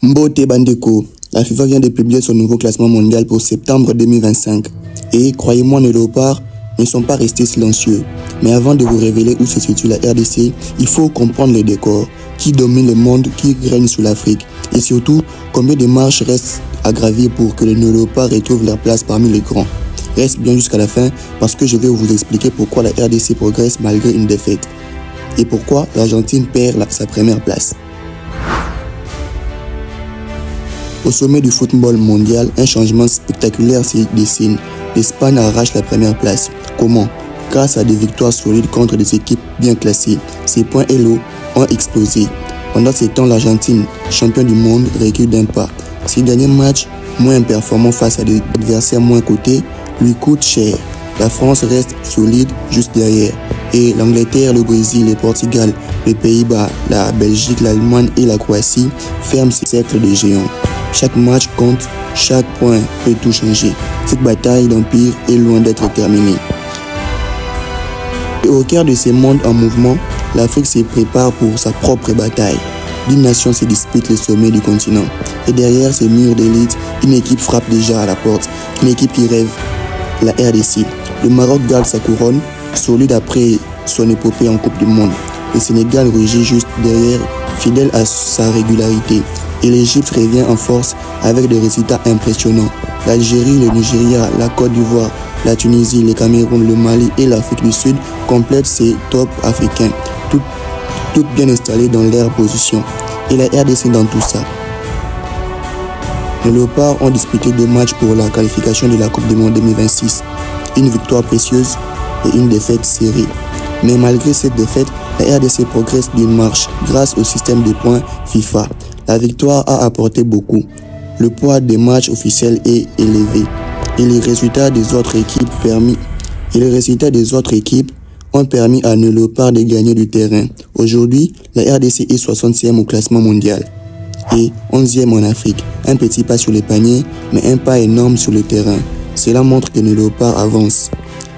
Mbote Bandeko, la FIFA vient de publier son nouveau classement mondial pour septembre 2025. Et croyez-moi, nos léopards ne sont pas restés silencieux. Mais avant de vous révéler où se situe la RDC, il faut comprendre le décor, qui domine le monde, qui règne sur l'Afrique. Et surtout, combien de marches restent à gravir pour que nos léopards retrouvent leur place parmi les grands. Reste bien jusqu'à la fin parce que je vais vous expliquer pourquoi la RDC progresse malgré une défaite. Et pourquoi l'Argentine perd sa première place. Au sommet du football mondial, un changement spectaculaire se dessine. L'Espagne arrache la première place. Comment? Grâce à des victoires solides contre des équipes bien classées. Ses points Elo ont explosé. Pendant ce temps, l'Argentine, champion du monde, recule d'un pas. Ses derniers matchs, moins performants face à des adversaires moins cotés, lui coûtent cher. La France reste solide juste derrière. Et l'Angleterre, le Brésil, le Portugal, les Pays-Bas, la Belgique, l'Allemagne et la Croatie ferment ces cercles de géants. Chaque match compte, chaque point peut tout changer. Cette bataille d'empire est loin d'être terminée. Et au cœur de ces mondes en mouvement, l'Afrique se prépare pour sa propre bataille. 10 nations se disputent le sommet du continent. Et derrière ces murs d'élite, une équipe frappe déjà à la porte. Une équipe qui rêve, la RDC. Le Maroc garde sa couronne, solide après son épopée en Coupe du Monde. Le Sénégal rugit juste derrière, fidèle à sa régularité. Et l'Égypte revient en force avec des résultats impressionnants. L'Algérie, le Nigeria, la Côte d'Ivoire, la Tunisie, le Cameroun, le Mali et l'Afrique du Sud complètent ces tops africains, toutes bien installées dans leur position. Et la RDC dans tout ça. Les léopards ont disputé 2 matchs pour la qualification de la Coupe du Monde 2026. Une victoire précieuse et une défaite serrée. Mais malgré cette défaite, la RDC progresse d'une marche grâce au système de points FIFA. La victoire a apporté beaucoup. Le poids des matchs officiels est élevé. Et les résultats des autres équipes ont permis à nos léopards de gagner du terrain. Aujourd'hui, la RDC est 60e au classement mondial et 11e en Afrique. Un petit pas sur les paniers, mais un pas énorme sur le terrain. Cela montre que nos léopards avancent,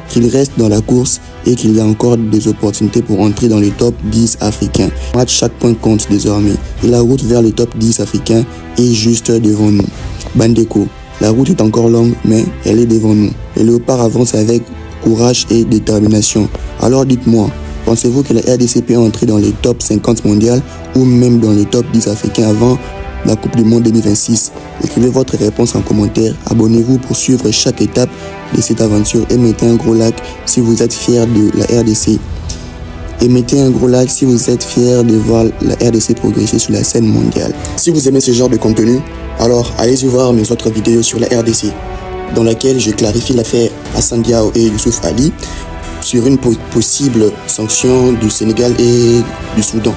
qu'ils restent dans la course et qu'il y a encore des opportunités pour entrer dans les top 10 africains. Chaque point compte désormais et la route vers le top 10 africain est juste devant nous. Bandeko, la route est encore longue mais elle est devant nous. Les léopards avancent avec courage et détermination. Alors dites-moi, pensez-vous que la RDC peut entrer dans les top 50 mondiales ou même dans les top 10 africains avant la Coupe du Monde 2026? Écrivez votre réponse en commentaire. Abonnez-vous pour suivre chaque étape de cette aventure et mettez un gros like si vous êtes fiers de la RDC. Et mettez un gros like si vous êtes fiers de voir la RDC progresser sur la scène mondiale. Si vous aimez ce genre de contenu, alors allez-y voir mes autres vidéos sur la RDC, dans laquelle je clarifie l'affaire Assane Diao et Youssouf Ali sur une possible sanction du Sénégal et du Soudan.